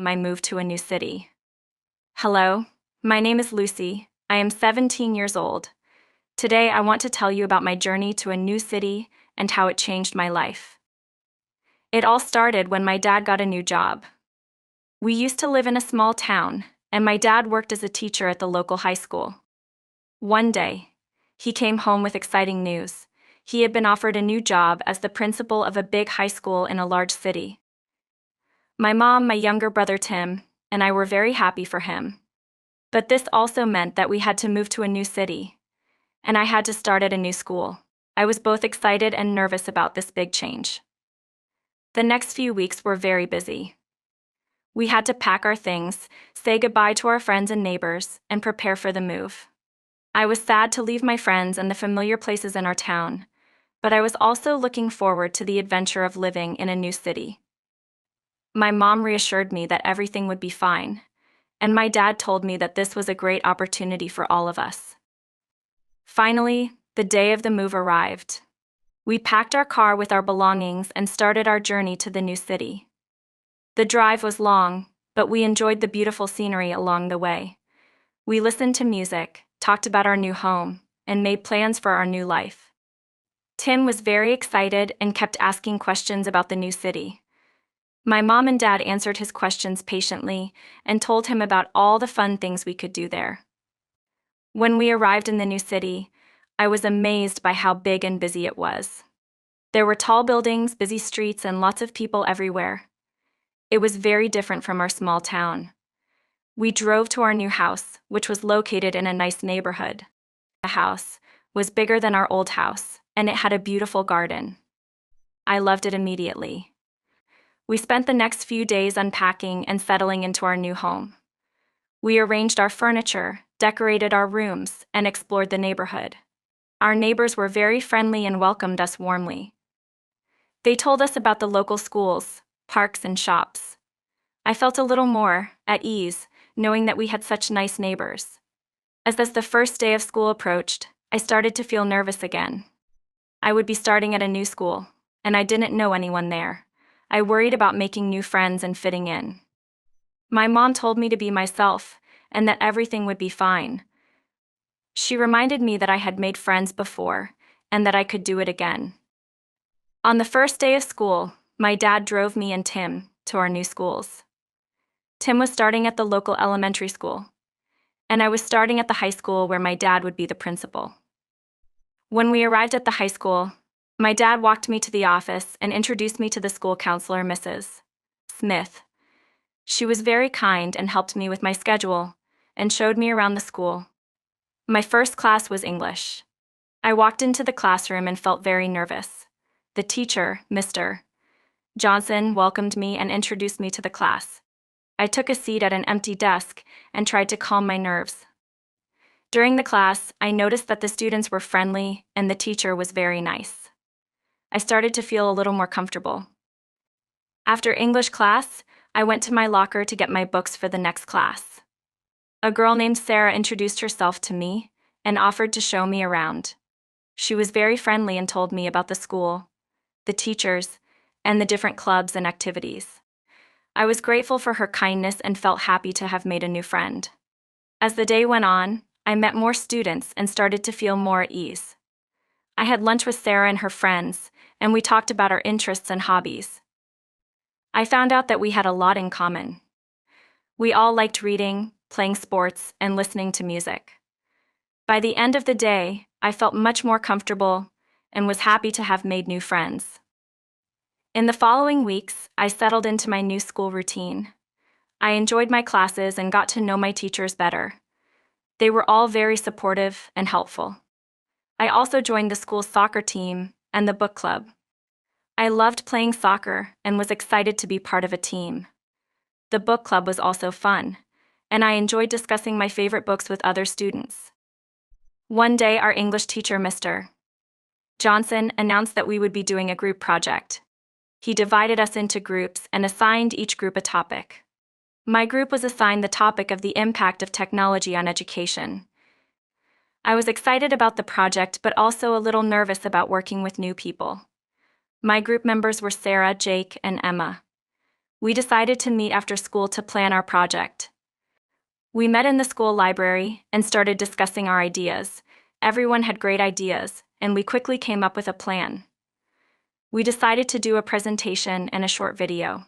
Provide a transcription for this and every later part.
my move to a new city. Hello, my name is Lucy. I am 17 years old. Today I want to tell you about my journey to a new city and how it changed my life. It all started when my dad got a new job. We used to live in a small town, and my dad worked as a teacher at the local high school. One day, he came home with exciting news. He had been offered a new job as the principal of a big high school in a large city. My mom, my younger brother Tim, and I were very happy for him. But this also meant that we had to move to a new city, and I had to start at a new school. I was both excited and nervous about this big change. The next few weeks were very busy. We had to pack our things, say goodbye to our friends and neighbors, and prepare for the move. I was sad to leave my friends and the familiar places in our town, but I was also looking forward to the adventure of living in a new city. My mom reassured me that everything would be fine, and my dad told me that this was a great opportunity for all of us. Finally, the day of the move arrived. We packed our car with our belongings and started our journey to the new city. The drive was long, but we enjoyed the beautiful scenery along the way. We listened to music, talked about our new home, and made plans for our new life. Tim was very excited and kept asking questions about the new city. My mom and dad answered his questions patiently and told him about all the fun things we could do there. When we arrived in the new city, I was amazed by how big and busy it was. There were tall buildings, busy streets, and lots of people everywhere. It was very different from our small town. We drove to our new house, which was located in a nice neighborhood. The house was bigger than our old house, and it had a beautiful garden. I loved it immediately. We spent the next few days unpacking and settling into our new home. We arranged our furniture, decorated our rooms, and explored the neighborhood. Our neighbors were very friendly and welcomed us warmly. They told us about the local schools, parks, and shops. I felt a little more at ease, knowing that we had such nice neighbors. As the first day of school approached, I started to feel nervous again. I would be starting at a new school, and I didn't know anyone there. I worried about making new friends and fitting in. My mom told me to be myself, and that everything would be fine. She reminded me that I had made friends before, and that I could do it again. On the first day of school, my dad drove me and Tim to our new schools. Tim was starting at the local elementary school, and I was starting at the high school where my dad would be the principal. When we arrived at the high school, my dad walked me to the office and introduced me to the school counselor, Mrs. Smith. She was very kind and helped me with my schedule and showed me around the school. My first class was English. I walked into the classroom and felt very nervous. The teacher, Mr. Johnson, welcomed me and introduced me to the class. I took a seat at an empty desk and tried to calm my nerves. During the class, I noticed that the students were friendly and the teacher was very nice. I started to feel a little more comfortable. After English class, I went to my locker to get my books for the next class. A girl named Sarah introduced herself to me and offered to show me around. She was very friendly and told me about the school, the teachers, and the different clubs and activities. I was grateful for her kindness and felt happy to have made a new friend. As the day went on, I met more students and started to feel more at ease. I had lunch with Sarah and her friends, and we talked about our interests and hobbies. I found out that we had a lot in common. We all liked reading, playing sports, and listening to music. By the end of the day, I felt much more comfortable and was happy to have made new friends. In the following weeks, I settled into my new school routine. I enjoyed my classes and got to know my teachers better. They were all very supportive and helpful. I also joined the school's soccer team and the book club. I loved playing soccer and was excited to be part of a team. The book club was also fun, and I enjoyed discussing my favorite books with other students. One day, our English teacher, Mr. Johnson, announced that we would be doing a group project. He divided us into groups and assigned each group a topic. My group was assigned the topic of the impact of technology on education. I was excited about the project but also a little nervous about working with new people. My group members were Sarah, Jake, and Emma. We decided to meet after school to plan our project. We met in the school library and started discussing our ideas. Everyone had great ideas, and we quickly came up with a plan. We decided to do a presentation and a short video.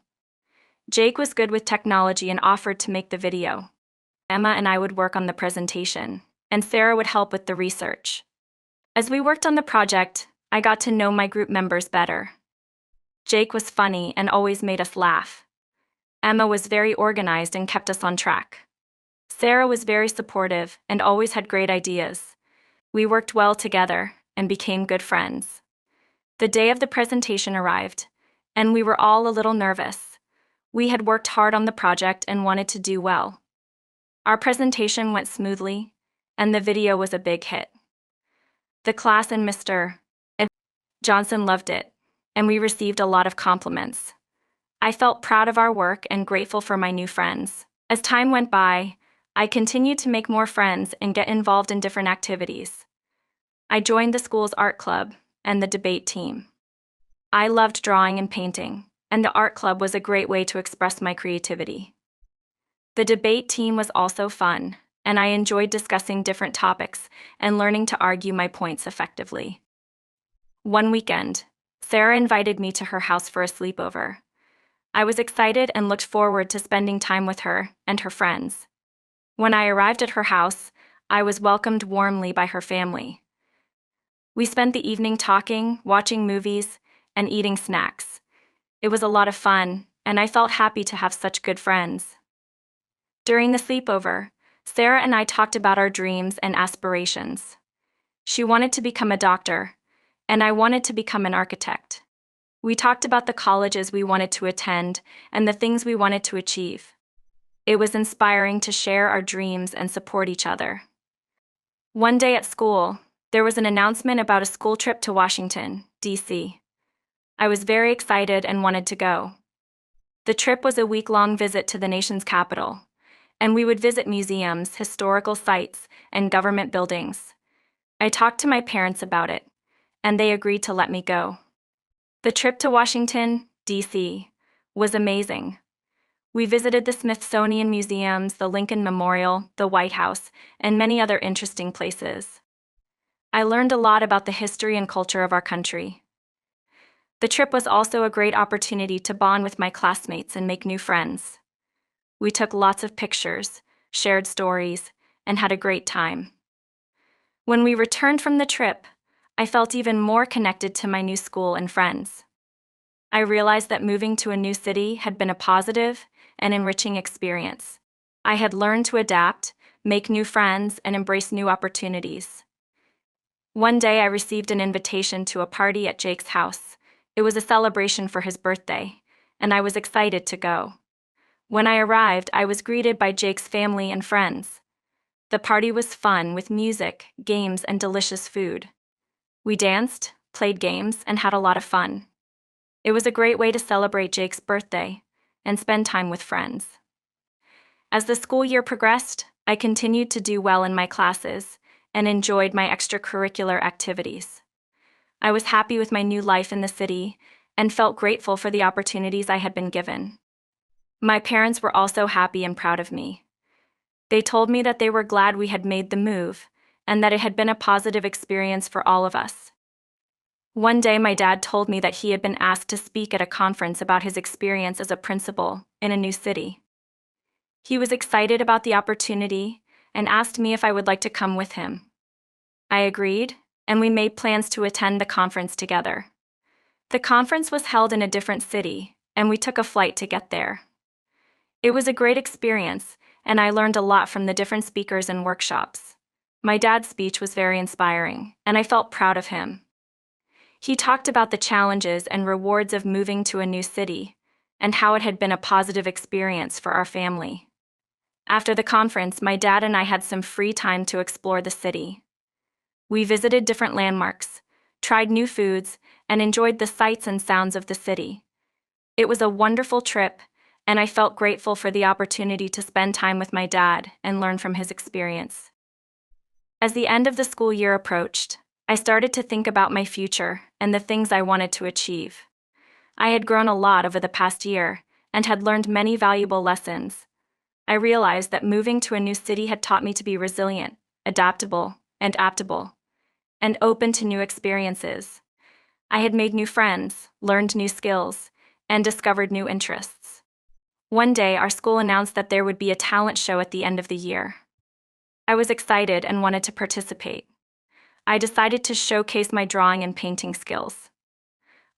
Jake was good with technology and offered to make the video. Emma and I would work on the presentation, and Sarah would help with the research. As we worked on the project, I got to know my group members better. Jake was funny and always made us laugh. Emma was very organized and kept us on track. Sarah was very supportive and always had great ideas. We worked well together and became good friends. The day of the presentation arrived, and we were all a little nervous. We had worked hard on the project and wanted to do well. Our presentation went smoothly, and the video was a big hit. The class and Mr. Johnson loved it, and we received a lot of compliments. I felt proud of our work and grateful for my new friends. As time went by, I continued to make more friends and get involved in different activities. I joined the school's art club and the debate team. I loved drawing and painting, and the art club was a great way to express my creativity. The debate team was also fun, and I enjoyed discussing different topics and learning to argue my points effectively. One weekend, Sarah invited me to her house for a sleepover. I was excited and looked forward to spending time with her and her friends. When I arrived at her house, I was welcomed warmly by her family. We spent the evening talking, watching movies, and eating snacks. It was a lot of fun, and I felt happy to have such good friends. During the sleepover, Sarah and I talked about our dreams and aspirations. She wanted to become a doctor, and I wanted to become an architect. We talked about the colleges we wanted to attend and the things we wanted to achieve. It was inspiring to share our dreams and support each other. One day at school, there was an announcement about a school trip to Washington, D.C. I was very excited and wanted to go. The trip was a week-long visit to the nation's capital, and we would visit museums, historical sites, and government buildings. I talked to my parents about it, and they agreed to let me go. The trip to Washington, D.C., was amazing. We visited the Smithsonian Museums, the Lincoln Memorial, the White House, and many other interesting places. I learned a lot about the history and culture of our country. The trip was also a great opportunity to bond with my classmates and make new friends. We took lots of pictures, shared stories, and had a great time. When we returned from the trip, I felt even more connected to my new school and friends. I realized that moving to a new city had been a positive and enriching experience. I had learned to adapt, make new friends, and embrace new opportunities. One day I received an invitation to a party at Jake's house. It was a celebration for his birthday, and I was excited to go. When I arrived, I was greeted by Jake's family and friends. The party was fun with music, games, and delicious food. We danced, played games, and had a lot of fun. It was a great way to celebrate Jake's birthday and spend time with friends. As the school year progressed, I continued to do well in my classes and enjoyed my extracurricular activities. I was happy with my new life in the city and felt grateful for the opportunities I had been given. My parents were also happy and proud of me. They told me that they were glad we had made the move and that it had been a positive experience for all of us. One day my dad told me that he had been asked to speak at a conference about his experience as a principal in a new city. He was excited about the opportunity and asked me if I would like to come with him. I agreed, and we made plans to attend the conference together. The conference was held in a different city, and we took a flight to get there. It was a great experience, and I learned a lot from the different speakers and workshops. My dad's speech was very inspiring, and I felt proud of him. He talked about the challenges and rewards of moving to a new city, and how it had been a positive experience for our family. After the conference, my dad and I had some free time to explore the city. We visited different landmarks, tried new foods, and enjoyed the sights and sounds of the city. It was a wonderful trip, and I felt grateful for the opportunity to spend time with my dad and learn from his experience. As the end of the school year approached, I started to think about my future and the things I wanted to achieve. I had grown a lot over the past year, and had learned many valuable lessons. I realized that moving to a new city had taught me to be resilient, adaptable, and open to new experiences. I had made new friends, learned new skills, and discovered new interests. One day, our school announced that there would be a talent show at the end of the year. I was excited and wanted to participate. I decided to showcase my drawing and painting skills.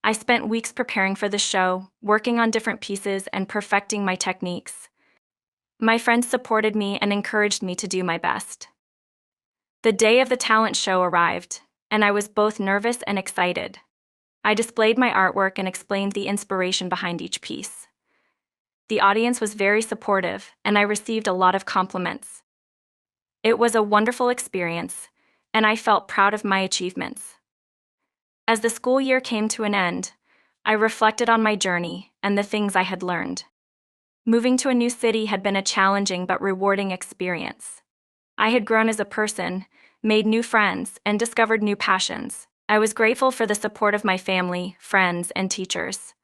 I spent weeks preparing for the show, working on different pieces and perfecting my techniques. My friends supported me and encouraged me to do my best. The day of the talent show arrived, and I was both nervous and excited. I displayed my artwork and explained the inspiration behind each piece. The audience was very supportive, and I received a lot of compliments. It was a wonderful experience, and I felt proud of my achievements. As the school year came to an end, I reflected on my journey and the things I had learned. Moving to a new city had been a challenging but rewarding experience. I had grown as a person, made new friends, and discovered new passions. I was grateful for the support of my family, friends, and teachers.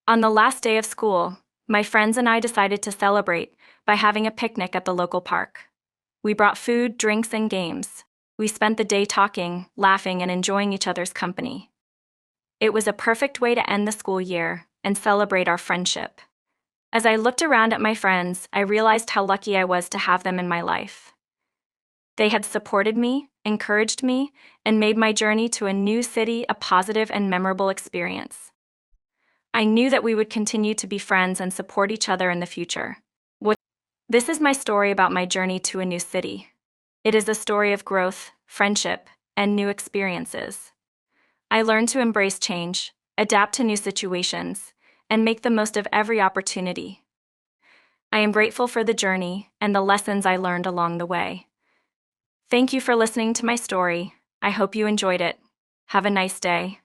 On the last day of school, my friends and I decided to celebrate by having a picnic at the local park. We brought food, drinks, and games. We spent the day talking, laughing, and enjoying each other's company. It was a perfect way to end the school year and celebrate our friendship. As I looked around at my friends, I realized how lucky I was to have them in my life. They had supported me, encouraged me, and made my journey to a new city a positive and memorable experience. I knew that we would continue to be friends and support each other in the future. This is my story about my journey to a new city. It is a story of growth, friendship, and new experiences. I learned to embrace change, adapt to new situations, and make the most of every opportunity. I am grateful for the journey and the lessons I learned along the way. Thank you for listening to my story. I hope you enjoyed it. Have a nice day.